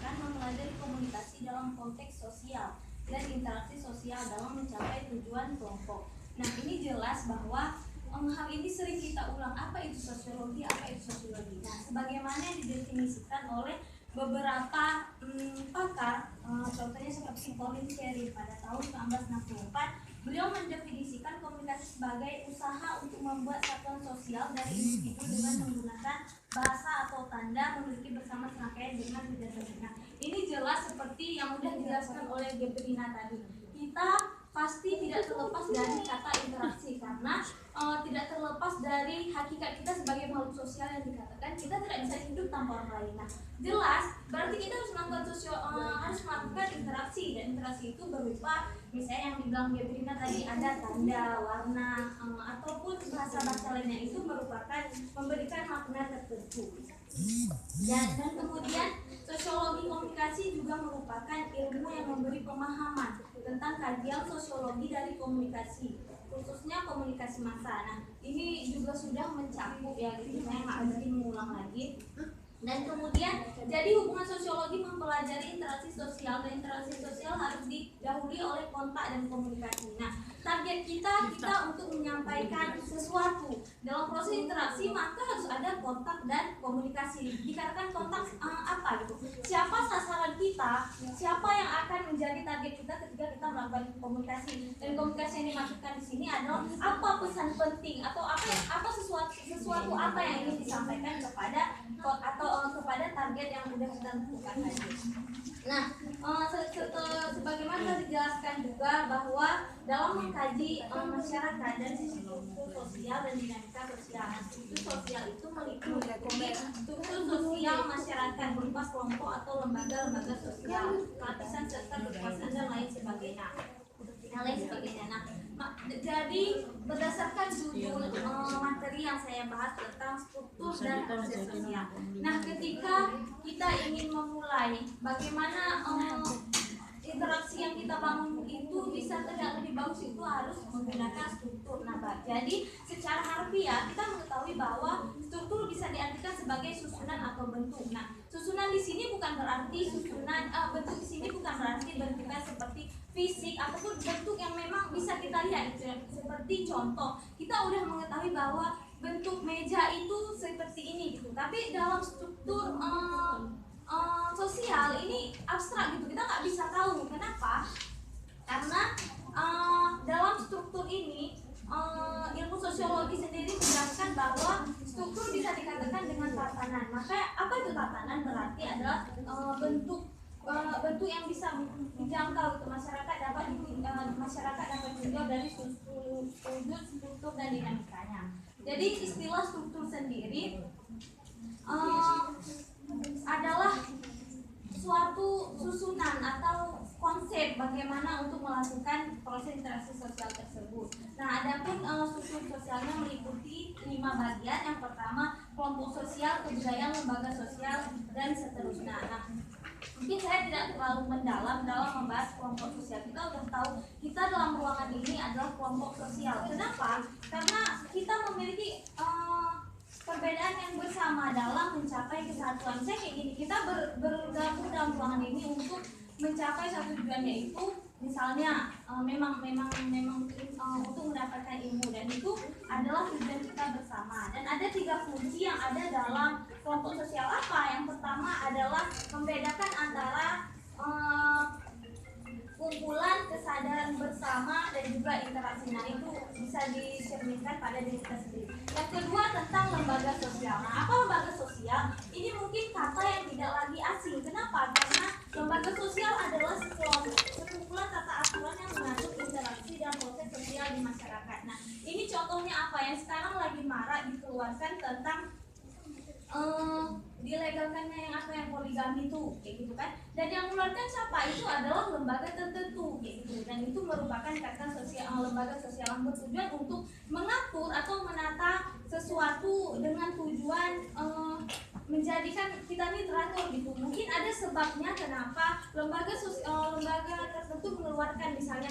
akan mempelajari komunikasi dalam konteks sosial dan interaksi sosial dalam mencapai tujuan kelompok. Nah, ini jelas bahwa hal ini sering kita ulang, apa itu sosiologi, apa itu sosiologi. Nah, sebagaimana yang didefinisikan oleh beberapa pakar, contohnya seperti Colin Cherry pada tahun 1964, beliau mendefinisikan komunikasi sebagai usaha untuk membuat satuan sosial dari individu dengan menggunakan bahasa atau tanda memiliki bersama serangkaian dengan tidak. Nah, ini jelas seperti yang sudah dijelaskan oleh Gebrina tadi. Kita pasti tidak terlepas dari kata interaksi, karena tidak terlepas dari hakikat kita sebagai makhluk sosial yang dikatakan kita tidak bisa hidup tanpa orang lain. Nah, jelas berarti kita harus melakukan interaksi, dan interaksi itu berupa misalnya yang dibilang Gebrina tadi, ada tanda, warna, ataupun bahasa-bahasa lainnya, itu merupakan memberikan makna tertentu. Dan kemudian sosiologi komunikasi juga merupakan ilmu yang memberi pemahaman tentang kajian sosiologi dari komunikasi, khususnya komunikasi massa. Nah, ini juga sudah mencakup ya, gitu, saya nggak mungkin mengulang lagi. Dan kemudian jadi hubungan sosiologi mempelajari interaksi sosial, dan interaksi sosial harus didahului oleh kontak dan komunikasi. Nah, target kita untuk menyampaikan sesuatu dalam proses interaksi, maka harus ada kontak dan komunikasi. Dikatakan kontak apa gitu? Siapa sasaran kita? Siapa yang akan menjadi target kita ketika kita melakukan komunikasi? Dan komunikasi yang dimaksudkan di sini adalah apa pesan penting atau apa sesuatu apa yang ingin disampaikan kepada target yang sudah kita tentukan tadi. Nah, sebagaimana dijelaskan juga bahwa dalam mengkaji masyarakat dan struktur sosial dan dinamika sosial, struktur sosial itu meliputi struktur sosial masyarakat berupa kelompok atau lembaga-lembaga sosial, lapisan serta kekuasaan dan lain sebagainya. Nah, jadi berdasarkan judul materi yang saya bahas tentang struktur dan proses sosial. Nah, ketika kita ingin memulai bagaimana interaksi yang kita bangun itu bisa tegak lebih bagus, itu harus menggunakan struktur. Nah, jadi secara harfiah kita mengetahui bahwa struktur bisa diartikan sebagai susunan atau bentuk. Nah, susunan di sini bukan berarti bentuk di sini bukan berarti bentuknya seperti fisik ataupun bentuk yang memang bisa kita lihat gitu. Seperti contoh, kita udah mengetahui bahwa bentuk meja itu seperti ini gitu. Tapi dalam struktur sosial ini abstrak gitu, kita nggak bisa tahu. Kenapa? Karena dalam struktur ini ilmu sosiologi sendiri menjelaskan bahwa struktur bisa dikatakan dengan tatanan. Maka apa itu tatanan? Berarti adalah bentuk yang bisa dijangkau ke masyarakat, dapat ditinjau dari sudut struktur dan dinamikanya. Jadi istilah struktur sendiri adalah suatu susunan atau konsep bagaimana untuk melakukan proses interaksi sosial tersebut. Nah, adapun struktur sosialnya meliputi 5 bagian. Yang pertama, kelompok sosial, kebudayaan, lembaga sosial, dan seterusnya. Nah, mungkin saya tidak terlalu mendalam dalam membahas kelompok sosial. Kita sudah tahu kita dalam ruangan ini adalah kelompok sosial. Kenapa? Karena kita memiliki perbedaan yang bersama dalam mencapai kesatuan. Saya kayak gini, kita bergabung dalam ruangan ini untuk mencapai satu tujuan, yaitu misalnya memang untuk mendapatkan ilmu, dan itu adalah tujuan kita bersama. Dan ada 3 fungsi yang ada dalam kelompok sosial. Apa? Yang pertama adalah membedakan antara kumpulan, kesadaran bersama, dan juga interaksi. Nah, itu bisa dicerminkan pada diri kita sendiri. Yang kedua tentang lembaga sosial. Nah, apa lembaga sosial? Ini mungkin kata yang tidak lagi asing. Kenapa? Karena lembaga sosial adalah sekumpulan tata aturan yang mengatur interaksi dan proses sosial di masyarakat. Nah, ini contohnya apa yang sekarang lagi marak dikeluarkan tentang dilegalkannya yang poligami itu, kayak gitu kan. Dan yang mengeluarkan siapa? Itu adalah lembaga tertentu, kayak gitu. Dan itu merupakan kata sosial, lembaga sosial yang bertujuan untuk mengatur atau menata sesuatu dengan tujuan menjadikan kita ini teratur gitu. Mungkin ada sebabnya kenapa lembaga tertentu mengeluarkan misalnya